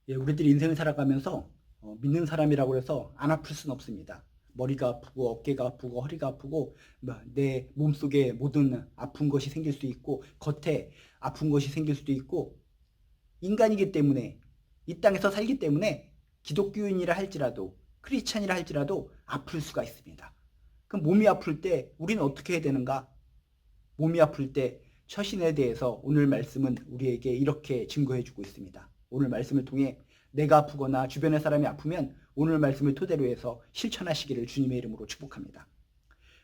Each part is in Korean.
예, 우리들이 인생을 살아가면서 믿는 사람이라고 해서 안 아플 수는 없습니다. 머리가 아프고 어깨가 아프고 허리가 아프고 내 몸속에 모든 아픈 것이 생길 수 있고 겉에 아픈 것이 생길 수도 있고 인간이기 때문에 이 땅에서 살기 때문에 기독교인이라 할지라도 크리스찬이라 할지라도 아플 수가 있습니다. 그럼 몸이 아플 때 우리는 어떻게 해야 되는가? 몸이 아플 때 처신에 대해서 오늘 말씀은 우리에게 이렇게 증거해 주고 있습니다. 오늘 말씀을 통해 내가 아프거나 주변의 사람이 아프면 오늘 말씀을 토대로 해서 실천하시기를 주님의 이름으로 축복합니다.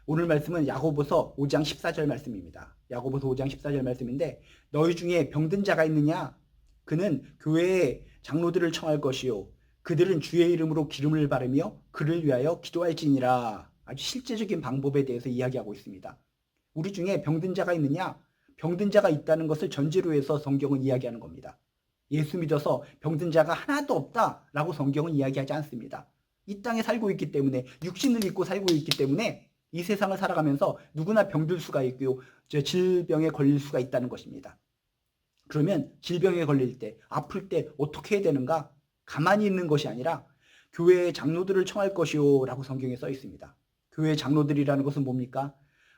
오늘 말씀은 야고보서 5장 14절 말씀입니다. 야고보서 5장 14절 말씀인데 너희 중에 병든 자가 있느냐? 그는 교회의 장로들을 청할 것이요 그들은 주의 이름으로 기름을 바르며 그를 위하여 기도할지니라. 아주 실제적인 방법에 대해서 이야기하고 있습니다. 우리 중에 병든 자가 있느냐? 병든 자가 있다는 것을 전제로 해서 성경은 이야기하는 겁니다. 예수 믿어서 병든 자가 하나도 없다라고 성경은 이야기하지 않습니다. 이 땅에 살고 있기 때문에 육신을 입고 살고 있기 때문에 이 세상을 살아가면서 누구나 병들 수가 있고요. 질병에 걸릴 수가 있다는 것입니다. 그러면 질병에 걸릴 때, 아플 때 어떻게 해야 되는가? 가만히 있는 것이 아니라 교회의 장로들을 청할 것이요 라고 성경에 써 있습니다. 교회의 장로들이라는 것은 뭡니까?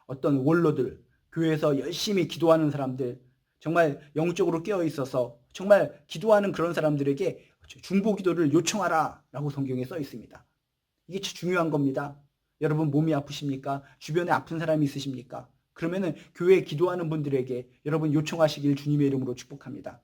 어떤 원로들, 교회에서 열심히 기도하는 사람들, 정말 영적으로 깨어 있어서 정말 기도하는 그런 사람들에게 중보 기도를 요청하라 라고 성경에 써 있습니다. 이게 중요한 겁니다. 여러분 몸이 아프십니까? 주변에 아픈 사람이 있으십니까? 그러면은 교회에 기도하는 분들에게 여러분 요청하시길 주님의 이름으로 축복합니다.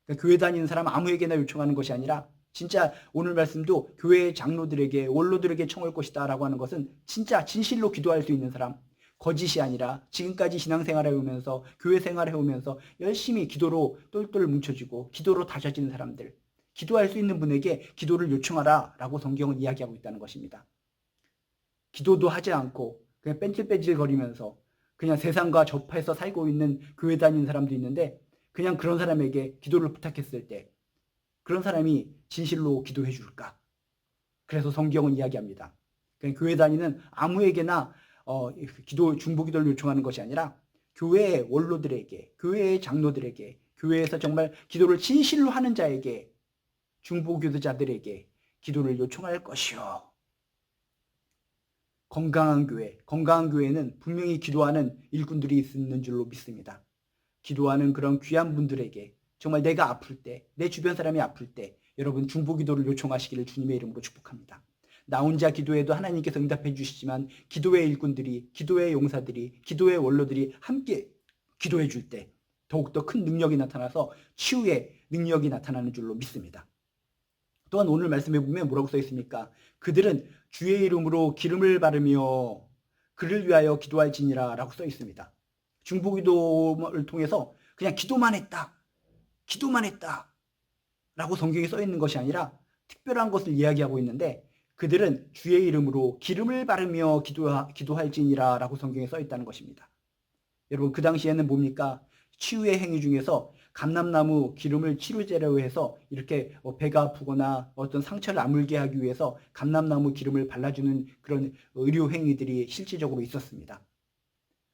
그러니까 교회 다니는 사람 아무에게나 요청하는 것이 아니라 진짜 오늘 말씀도 교회 장로들에게 원로들에게 청할 것이다 라고 하는 것은 진짜 진실로 기도할 수 있는 사람, 거짓이 아니라 지금까지 신앙생활 해오면서 교회 생활 해오면서 열심히 기도로 똘똘 뭉쳐지고 기도로 다져지는 사람들, 기도할 수 있는 분에게 기도를 요청하라 라고 성경은 이야기하고 있다는 것입니다. 기도도 하지 않고 그냥 뺀질뺀질 거리면서 그냥 세상과 접해서 살고 있는 교회 다니는 사람도 있는데 그냥 그런 사람에게 기도를 부탁했을 때 그런 사람이 진실로 기도해 줄까? 그래서 성경은 이야기합니다. 그냥 교회 다니는 아무에게나 중보 기도를 요청하는 것이 아니라 교회의 원로들에게, 교회의 장로들에게, 교회에서 정말 기도를 진실로 하는 자에게, 중보 기도자들에게 기도를 요청할 것이요. 건강한 교회는 분명히 기도하는 일꾼들이 있는 줄로 믿습니다. 기도하는 그런 귀한 분들에게 정말 내가 아플 때, 내 주변 사람이 아플 때 여러분 중보 기도를 요청하시기를 주님의 이름으로 축복합니다. 나 혼자 기도해도 하나님께서 응답해 주시지만 기도의 일꾼들이, 기도의 용사들이, 기도의 원로들이 함께 기도해 줄 때 더욱더 큰 능력이 나타나서 치유의 능력이 나타나는 줄로 믿습니다. 또한 오늘 말씀에 보면 뭐라고 써 있습니까? 그들은 주의 이름으로 기름을 바르며 그를 위하여 기도할지니라 라고 써 있습니다. 중보기도를 통해서 그냥 기도만 했다 라고 성경에 써 있는 것이 아니라 특별한 것을 이야기하고 있는데 그들은 주의 이름으로 기름을 바르며 기도할지니라 라고 성경에 써 있다는 것입니다. 여러분 그 당시에는 뭡니까? 치유의 행위 중에서 감람나무 기름을 치료제로 해서 이렇게 배가 아프거나 어떤 상처를 아물게 하기 위해서 감람나무 기름을 발라주는 그런 의료 행위들이 실질적으로 있었습니다.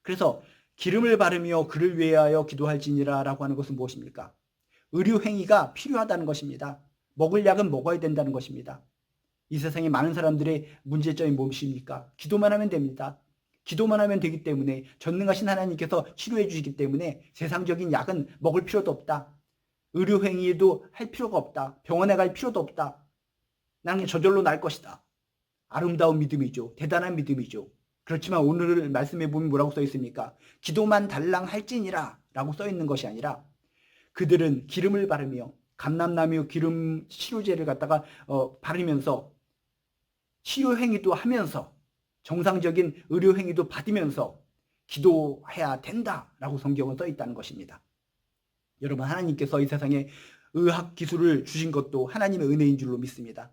그래서 기름을 바르며 그를 위하여 기도할지니라 라고 하는 것은 무엇입니까? 의료 행위가 필요하다는 것입니다. 먹을 약은 먹어야 된다는 것입니다. 이 세상에 많은 사람들의 문제점이 무엇입니까? 기도만 하면 됩니다. 기도만 하면 되기 때문에 전능하신 하나님께서 치료해 주시기 때문에 세상적인 약은 먹을 필요도 없다. 의료 행위도 할 필요가 없다. 병원에 갈 필요도 없다. 나는 저절로 날 것이다. 아름다운 믿음이죠. 대단한 믿음이죠. 그렇지만 오늘 말씀해 보면 뭐라고 써 있습니까? 기도만 달랑 할지니라 라고 써 있는 것이 아니라 그들은 기름을 바르며 감람나무 기름 치료제를 갖다가 바르면서 치료 행위도 하면서 정상적인 의료 행위도 받으면서 기도해야 된다라고 성경은 써 있다는 것입니다. 여러분 하나님께서 이 세상에 의학 기술을 주신 것도 하나님의 은혜인 줄로 믿습니다.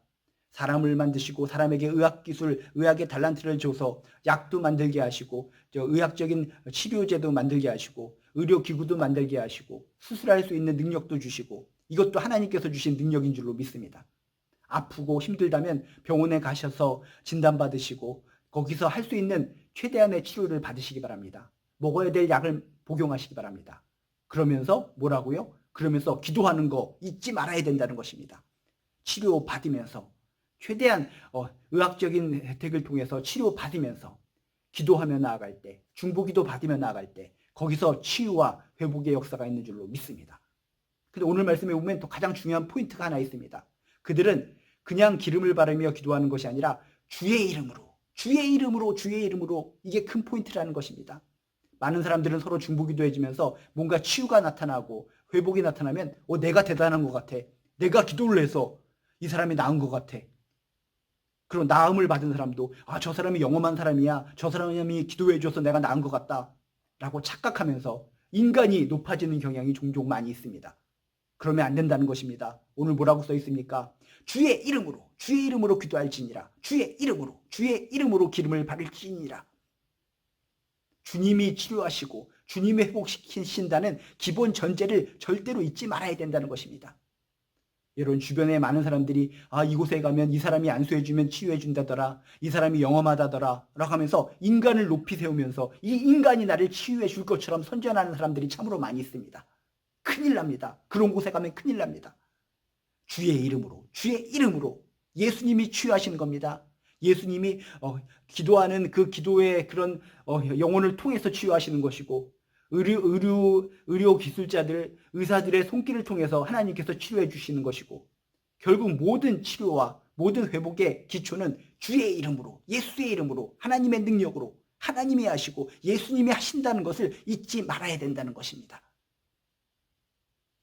사람을 만드시고 사람에게 의학 기술, 의학의 달란트를 줘서 약도 만들게 하시고 의학적인 치료제도 만들게 하시고 의료기구도 만들게 하시고 수술할 수 있는 능력도 주시고 이것도 하나님께서 주신 능력인 줄로 믿습니다. 아프고 힘들다면 병원에 가셔서 진단받으시고 거기서 할 수 있는 최대한의 치료를 받으시기 바랍니다. 먹어야 될 약을 복용하시기 바랍니다. 그러면서 뭐라고요? 그러면서 기도하는 거 잊지 말아야 된다는 것입니다. 치료받으면서 최대한 의학적인 혜택을 통해서 치료받으면서 기도하며 나아갈 때, 중보기도 받으며 나아갈 때 거기서 치유와 회복의 역사가 있는 줄로 믿습니다. 근데 오늘 말씀에 보면 또 가장 중요한 포인트가 하나 있습니다. 그들은 그냥 기름을 바르며 기도하는 것이 아니라 주의 이름으로, 주의 이름으로, 주의 이름으로, 이게 큰 포인트라는 것입니다. 많은 사람들은 서로 중보기도해주면서 뭔가 치유가 나타나고 회복이 나타나면 내가 대단한 것 같아. 내가 기도를 해서 이 사람이 나은 것 같아. 그런 나음을 받은 사람도 저 사람이 영험한 사람이야. 저 사람이 기도해줘서 내가 나은 것 같다. 라고 착각하면서 인간이 높아지는 경향이 종종 많이 있습니다. 그러면 안 된다는 것입니다. 오늘 뭐라고 써 있습니까? 주의 이름으로 기도할지니라. 주의 이름으로 기름을 바를지니라. 주님이 치료하시고 주님이 회복시키신다는 기본 전제를 절대로 잊지 말아야 된다는 것입니다. 여러분 주변에 많은 사람들이 이곳에 가면 이 사람이 안수해주면 치유해준다더라. 이 사람이 영험하다더라. 라고 하면서 인간을 높이 세우면서 이 인간이 나를 치유해 줄 것처럼 선전하는 사람들이 참으로 많이 있습니다. 큰일 납니다. 그런 곳에 가면 큰일 납니다. 주의 이름으로 예수님이 치유하시는 겁니다. 예수님이 기도하는 그 기도의 그런 영혼을 통해서 치유하시는 것이고 의료 기술자들, 의사들의 손길을 통해서 하나님께서 치료해 주시는 것이고 결국 모든 치료와 모든 회복의 기초는 주의 이름으로, 예수의 이름으로, 하나님의 능력으로 하나님이 하시고 예수님이 하신다는 것을 잊지 말아야 된다는 것입니다.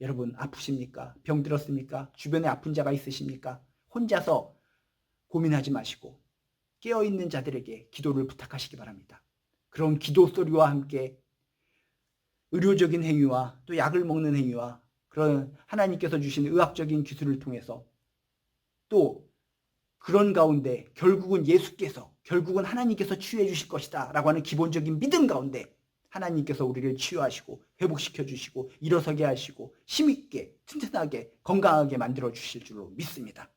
여러분 아프십니까? 병들었습니까? 주변에 아픈 자가 있으십니까? 혼자서 고민하지 마시고 깨어있는 자들에게 기도를 부탁하시기 바랍니다. 그런 기도 소리와 함께 의료적인 행위와 또 약을 먹는 행위와 그런 하나님께서 주신 의학적인 기술을 통해서 또 그런 가운데 결국은 하나님께서 치유해 주실 것이다 라고 하는 기본적인 믿음 가운데 하나님께서 우리를 치유하시고 회복시켜 주시고 일어서게 하시고 힘있게 튼튼하게 건강하게 만들어 주실 줄로 믿습니다.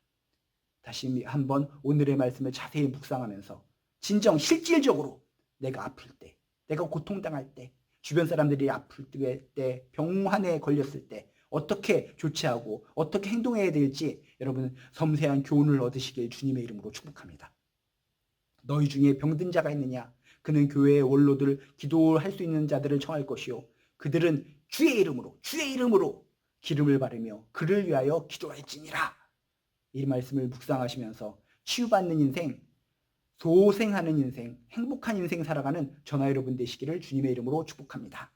다시 한번 오늘의 말씀을 자세히 묵상하면서 진정 실질적으로 내가 아플 때, 내가 고통당할 때, 주변 사람들이 아플 때, 병환에 걸렸을 때 어떻게 조치하고 어떻게 행동해야 될지 여러분 섬세한 교훈을 얻으시길 주님의 이름으로 축복합니다. 너희 중에 병든 자가 있느냐? 그는 교회의 원로들, 기도할 수 있는 자들을 청할 것이요. 그들은 주의 이름으로 기름을 바르며 그를 위하여 기도할지니라. 이 말씀을 묵상하시면서 치유받는 인생, 소생하는 인생, 행복한 인생 살아가는 저나 여러분 되시기를 주님의 이름으로 축복합니다.